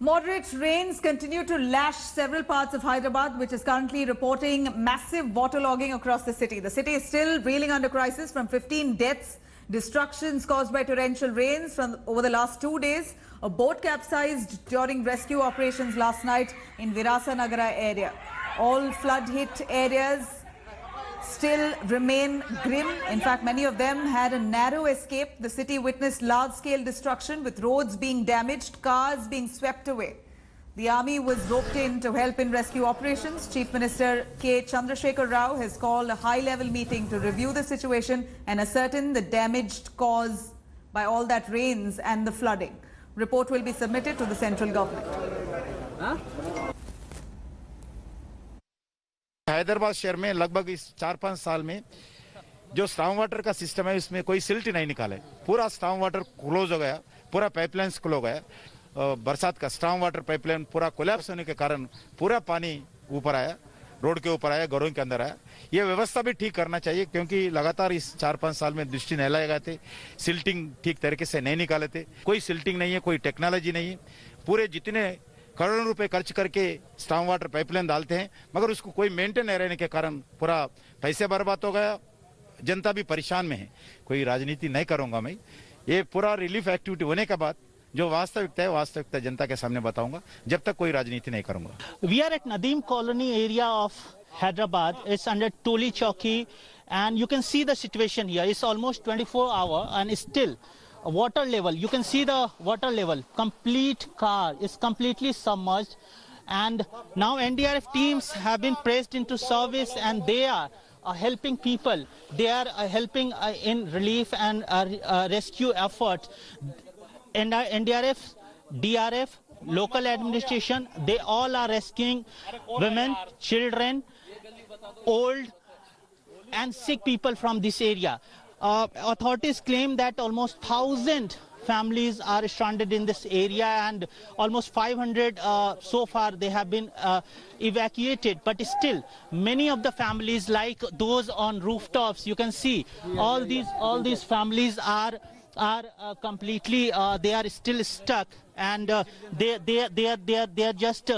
Moderate rains continue to lash several parts of Hyderabad, which is currently reporting massive waterlogging across the city. The city is still reeling under crisis from 15 deaths, destructions caused by torrential rains from over the last 2 days. A boat capsized during rescue operations last night in Virasa Nagara area. All flood-hit areas still remain grim. In fact, many of them had a narrow escape. The city witnessed large-scale destruction with roads being damaged, cars being swept away. The army was roped in to help in rescue operations. Chief Minister K. Chandrasekhar Rao has called a high-level meeting to review the situation and ascertain the damage caused by all that rains and the flooding. Report will be submitted to the central government. Hyderabad शहर में लगभग इस 4-5 साल में जो strong water का system है उसमें कोई सिल्ट नहीं निकाले, पूरा स्ट्रांग वाटर क्लोज हो गया, पूरा पाइपलाइंस क्लोज हो गया। बरसात का स्ट्रांग वाटर पाइपलाइन पूरा कोलैप्स होने के कारण पूरा पानी ऊपर आया, रोड के ऊपर आया, घरों के अंदर आया। ये व्यवस्था भी ठीक करना चाहिए क्योंकि लगातार इस 4-5 साल में दृष्टि नहीं लगाए थे, सिल्टिंग ठीक तरीके से नहीं निकाले थे। कोई सिल्टिंग नहीं है, कोई टेक्नोलॉजी नहीं है। पूरे जितने करोड़ों रुपए खर्च करके स्ट्रांग वाटर पाइपलाइन डालते हैं, मगर उसको कोई मेंटेन नहीं रहने के कारण पूरा पैसे बर्बाद हो गया, जनता भी परेशान में है। कोई राजनीति नहीं करूंगा मैं, ये पूरा रिलीफ एक्टिविटी होने के बाद जो वास्तविकता है वास्तविकता जनता के सामने बताऊंगा, जब तक कोई राजनीति नहीं करूंगा। We are at Nadeem Colony area of Hyderabad. It's under Toli Chowki, and you can see the situation here. It's almost 24 hours and still water level, you can see the water level, complete car is completely submerged, and now NDRF teams have been pressed into service and they are helping people. They are helping in relief and rescue efforts. NDRF, DRF, local administration, they all are rescuing women, children, old and sick people from this area. Authorities claim that almost 1,000 families are stranded in this area and almost 500 so far they have been evacuated, but still many of the families, like those on rooftops, you can see all these families are completely they are still stuck, and they are just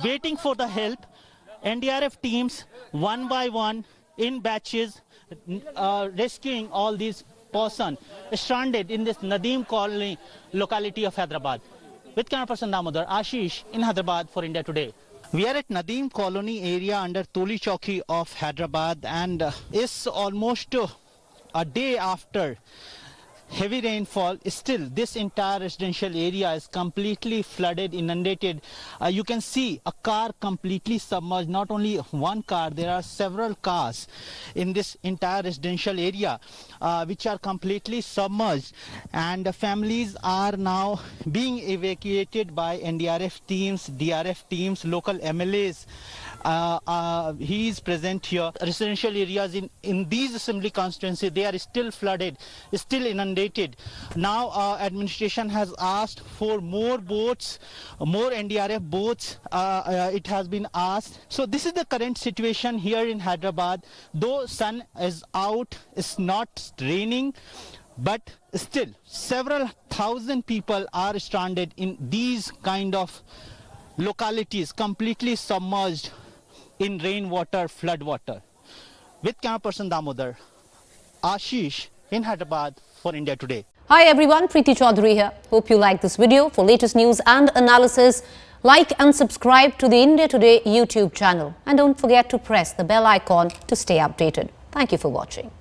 waiting for the help. NDRF teams one by one in batches rescuing all these persons stranded in this Nadeem Colony locality of Hyderabad. With camera person Damodar, Ashish in Hyderabad for India Today. We are at Nadeem Colony area under Toli Chowki of Hyderabad, and it's almost a day after heavy rainfall. Still this entire residential area is completely flooded, inundated. You can see a car completely submerged. Not only one car, there are several cars in this entire residential area which are completely submerged, and families are now being evacuated by NDRF teams, DRF teams, local MLAs. He is present here. Residential areas in these assembly constituencies, they are still flooded, still inundated. Now administration has asked for more boats, more NDRF boats. It has been asked. So this is the current situation here in Hyderabad. Though sun is out, it's not raining, but still several thousand people are stranded in these kind of localities, completely submerged in rainwater, flood water. With camera person Damodar, Ashish in Hyderabad for India Today. Hi everyone, Preeti Chaudhary here. Hope you like this video. For latest news and analysis, like and subscribe to the India Today YouTube channel. And don't forget to press the bell icon to stay updated. Thank you for watching.